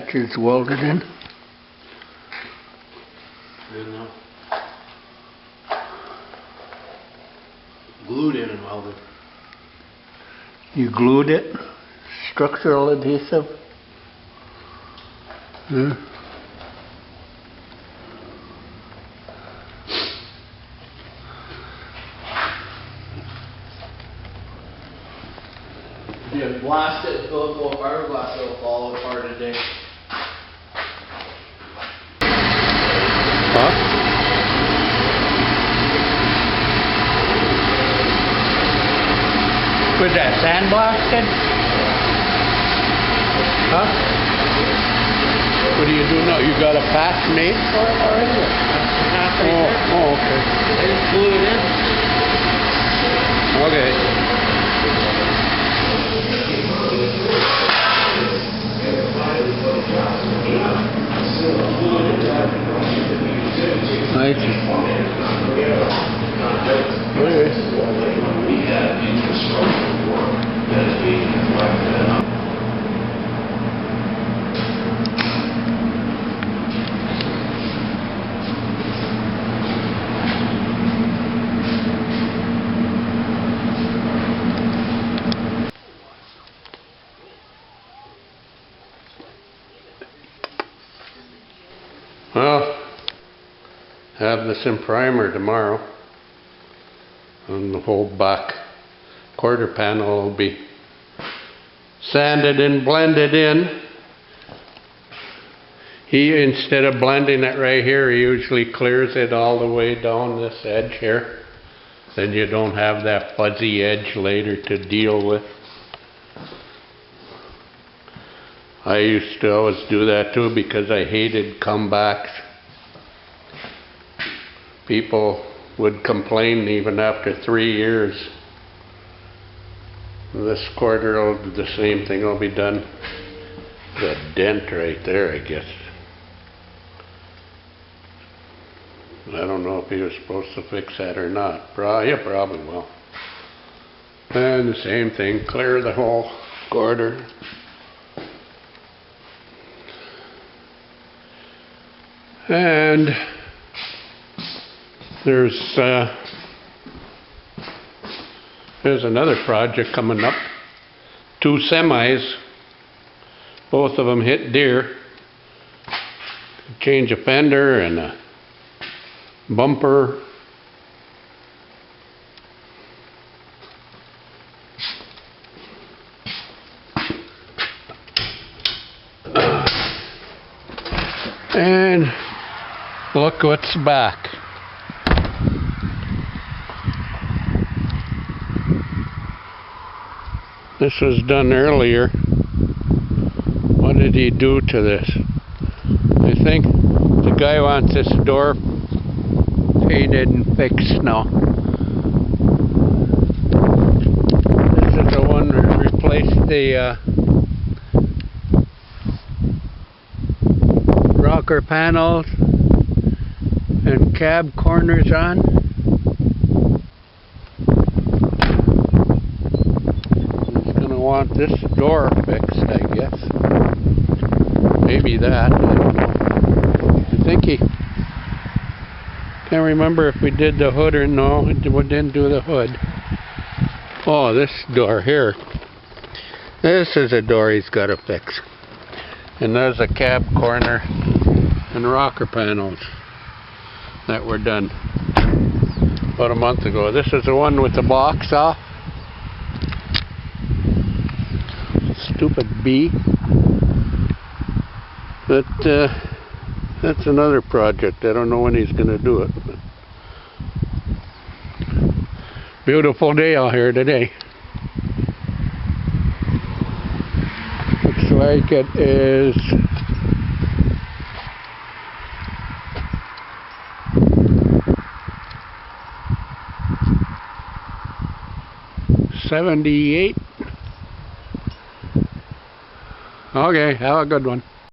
hatches welded in? And glued in and welded. You glued it? Structural adhesive? Yeah. You blast it, fill it full of fiberglass, it'll fall apart today. Huh? Was that sandblasted? Huh? What do you do now? You got a patch made for it already? Oh, okay. I just glue it in. Okay. I see. Well, have this in primer tomorrow, and the whole back quarter panel will be sanded and blended in. He, instead of blending it right here, he usually clears it all the way down this edge here. Then you don't have that fuzzy edge later to deal with. I used to always do that too because I hated comebacks. People would complain even after 3 years. This quarter will do the same thing will be done. There's a dent right there, I guess. I don't know if he was supposed to fix that or not. Yeah, probably will. And the same thing, clear the whole quarter. And there's another project coming up. 2 semis, both of them hit deer. Change a fender and a bumper. And look what's back. This was done earlier. What did he do to this? I think the guy wants this door painted and fixed now. This is the one that replaced the rocker panels and cab corners on. He's going to want this door fixed, I guess. Maybe that, I don't know. I think he... Can't remember if we did the hood or no. We didn't do the hood. Oh, this door here. This is a door he's got to fix. And there's a cab corner and rocker panels that were done about a month ago. This is the one with the box off. Stupid bee. But that's another project. I don't know when he's going to do it. But beautiful day out here today. Looks like it is $78. Okay, have a good one.